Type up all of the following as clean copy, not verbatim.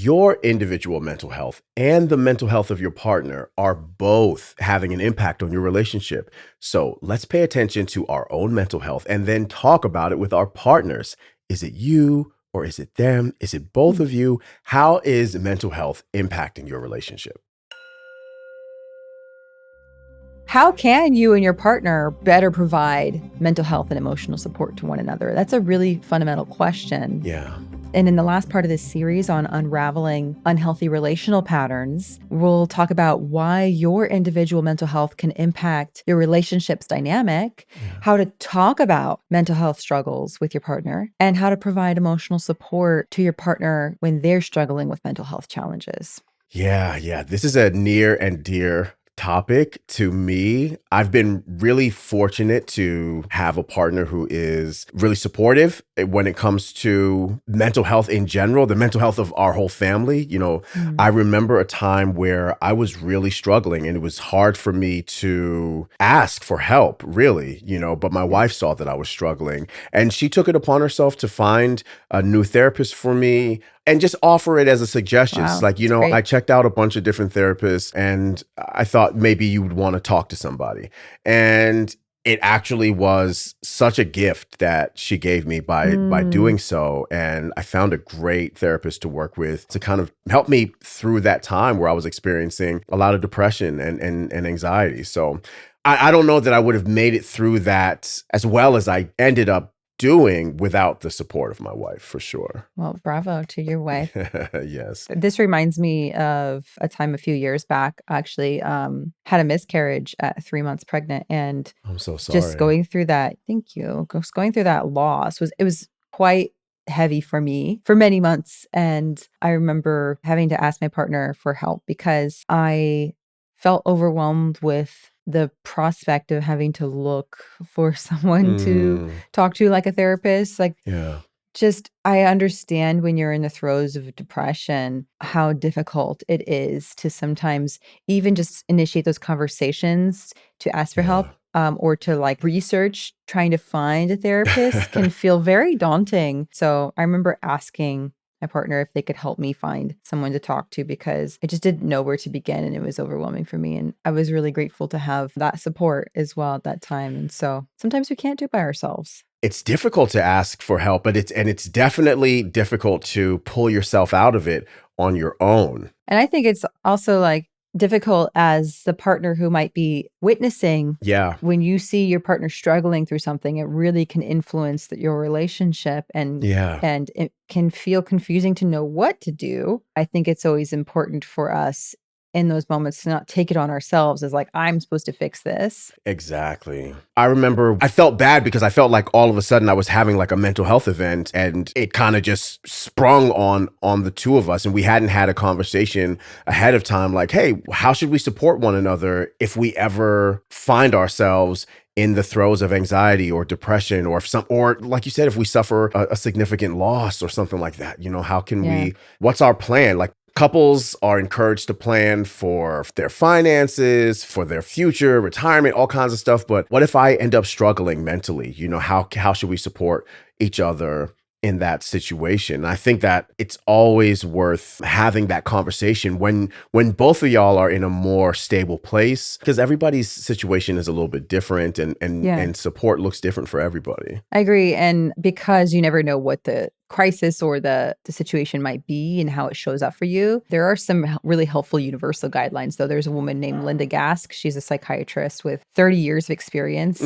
your individual mental health and the mental health of your partner are both having an impact on your relationship. So let's pay attention to our own mental health and then talk about it with our partners. Is it you or is it them? Is it both of you? How is mental health impacting your relationship? How can you and your partner better provide mental health and emotional support to one another? That's a really fundamental question. Yeah. And in the last part of this series on unraveling unhealthy relational patterns, we'll talk about why your individual mental health can impact your relationship's dynamic, how to talk about mental health struggles with your partner, and how to provide emotional support to your partner when they're struggling with mental health challenges. Yeah. This is a near and dear topic to me. I've been really fortunate to have a partner who is really supportive when it comes to mental health in general, the mental health of our whole family. I remember a time where I was really struggling and it was hard for me to ask for help, really, but my wife saw that I was struggling and she took it upon herself to find a new therapist for me and just offer it as a suggestion. Wow, It's like, that's great. I checked out a bunch of different therapists and I thought maybe you would want to talk to somebody. And it actually was such a gift that she gave me by doing so. And I found a great therapist to work with to kind of help me through that time where I was experiencing a lot of depression and anxiety. So I don't know that I would have made it through that as well as I ended up doing without the support of my wife, for sure. Well, bravo to your wife. Yes. This reminds me of a time a few years back. I actually had a miscarriage at 3 months pregnant, and I'm so just sorry. going through that. Thank you. Just going through that loss was quite heavy for me for many months, and I remember having to ask my partner for help because I felt overwhelmed with the prospect of having to look for someone to talk to, like a therapist. Like, Yeah. just, I understand when you're in the throes of depression, how difficult it is to sometimes even just initiate those conversations to ask for help, or to like research trying to find a therapist can feel very daunting. So I remember asking my partner if they could help me find someone to talk to because I just didn't know where to begin and it was overwhelming for me. And I was really grateful to have that support as well at that time. And so sometimes we can't do it by ourselves. It's difficult to ask for help, but it's definitely difficult to pull yourself out of it on your own. And I think it's also like difficult as the partner who might be witnessing. Yeah. When you see your partner struggling through something, it really can influence your relationship Yeah. and it can feel confusing to know what to do. I think it's always important for us in those moments to not take it on ourselves as like, I'm supposed to fix this. Exactly. I remember I felt bad because I felt like all of a sudden I was having like a mental health event and it kind of just sprung on the two of us and we hadn't had a conversation ahead of time like, hey, how should we support one another if we ever find ourselves in the throes of anxiety or depression or or like you said, if we suffer a significant loss or something like that, how can what's our plan? Like couples are encouraged to plan for their finances, for their future, retirement, all kinds of stuff. But what if I end up struggling mentally? How should we support each other in that situation? I think that it's always worth having that conversation when both of y'all are in a more stable place, because everybody's situation is a little bit different and support looks different for everybody. I agree. And because you never know what the crisis or the situation might be and how it shows up for you, there are some really helpful universal guidelines. Though there's a woman named Linda Gask. She's a psychiatrist with 30 years of experience.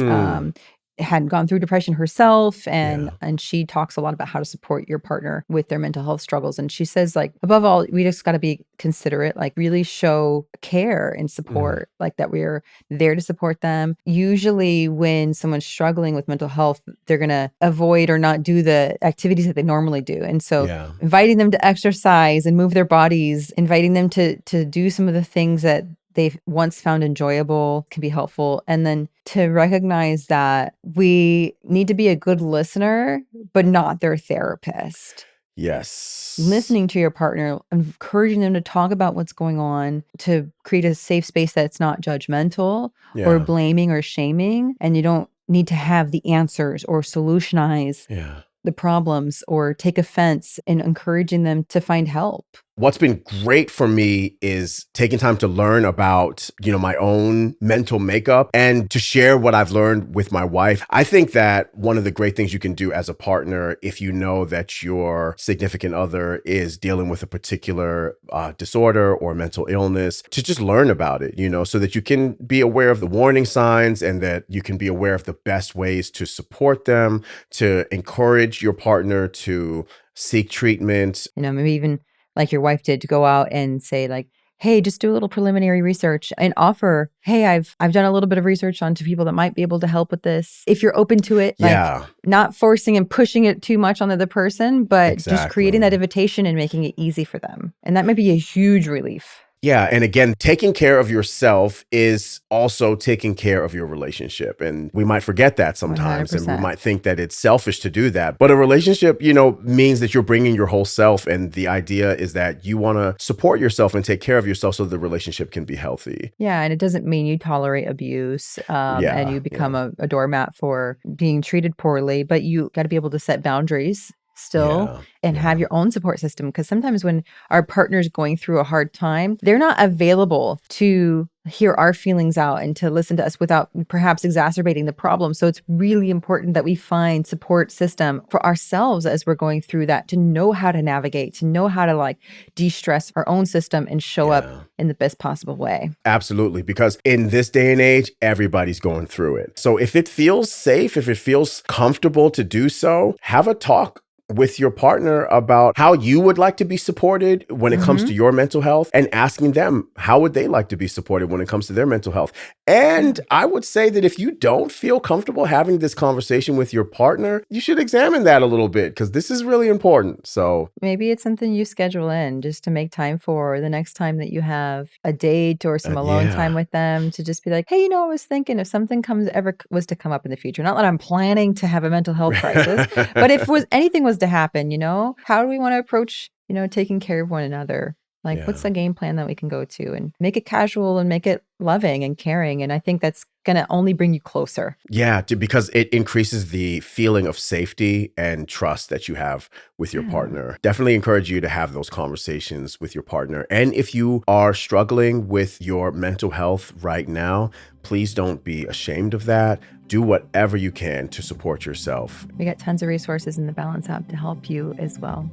Had gone through depression herself and she talks a lot about how to support your partner with their mental health struggles. And she says, like, above all, we just got to be considerate, like really show care and support, like that we're there to support them. Usually when someone's struggling with mental health, they're going to avoid or not do the activities that they normally do. And so inviting them to exercise and move their bodies, inviting them to do some of the things that they've once found enjoyable can be helpful. And then to recognize that we need to be a good listener, but not their therapist. Yes. Listening to your partner, encouraging them to talk about what's going on, to create a safe space that's not judgmental or blaming or shaming. And you don't need to have the answers or solutionize the problems or take offense, in encouraging them to find help. What's been great for me is taking time to learn about, my own mental makeup and to share what I've learned with my wife. I think that one of the great things you can do as a partner, if you know that your significant other is dealing with a particular disorder or mental illness, to just learn about it, so that you can be aware of the warning signs and that you can be aware of the best ways to support them, to encourage your partner to seek treatment. Maybe even like your wife did, to go out and say like, hey, just do a little preliminary research and offer, hey, I've done a little bit of research onto people that might be able to help with this. If you're open to it, like Yeah, not forcing and pushing it too much on the other person, but just creating that exactly. invitation and making it easy for them. And that might be a huge relief. Yeah. And again, taking care of yourself is also taking care of your relationship. And we might forget that sometimes. And we 100%. might think that it's selfish to do that. But a relationship, means that you're bringing your whole self. And the idea is that you want to support yourself and take care of yourself so the relationship can be healthy. Yeah. And it doesn't mean you tolerate abuse and Yeah. you become Yeah. a doormat for being treated poorly, but you got to be able to set boundaries still Yeah. and have Yeah. your own support system. Because sometimes when our partner's going through a hard time, they're not available to hear our feelings out and to listen to us without perhaps exacerbating the problem. So it's really important that we find support system for ourselves as we're going through that, to know how to navigate, to know how to like de-stress our own system and show up Yeah. in the best possible way. Absolutely. Because in this day and age, everybody's going through it. So if it feels safe, if it feels comfortable to do so, have a talk with your partner about how you would like to be supported when it comes to Mm-hmm. your mental health, and asking them how would they like to be supported when it comes to their mental health. Yeah. And I would say that if you don't feel comfortable having this conversation with your partner, you should examine that a little bit, because this is really important. So Maybe it's something you schedule in just to make time for the next time that you have a date or some alone time yeah. with them, to just be like, hey, I was thinking if something was to come up in the future, not that I'm planning to have a mental health crisis, but if anything was to happen, how do we want to approach, taking care of one another? Like, what's Yeah. the game plan that we can go to, and make it casual and make it loving and caring? And I think that's going to only bring you closer. Yeah, because it increases the feeling of safety and trust that you have with your Yeah. partner. Definitely encourage you to have those conversations with your partner. And if you are struggling with your mental health right now, please don't be ashamed of that. Do whatever you can to support yourself. We got tons of resources in the Balance app to help you as well.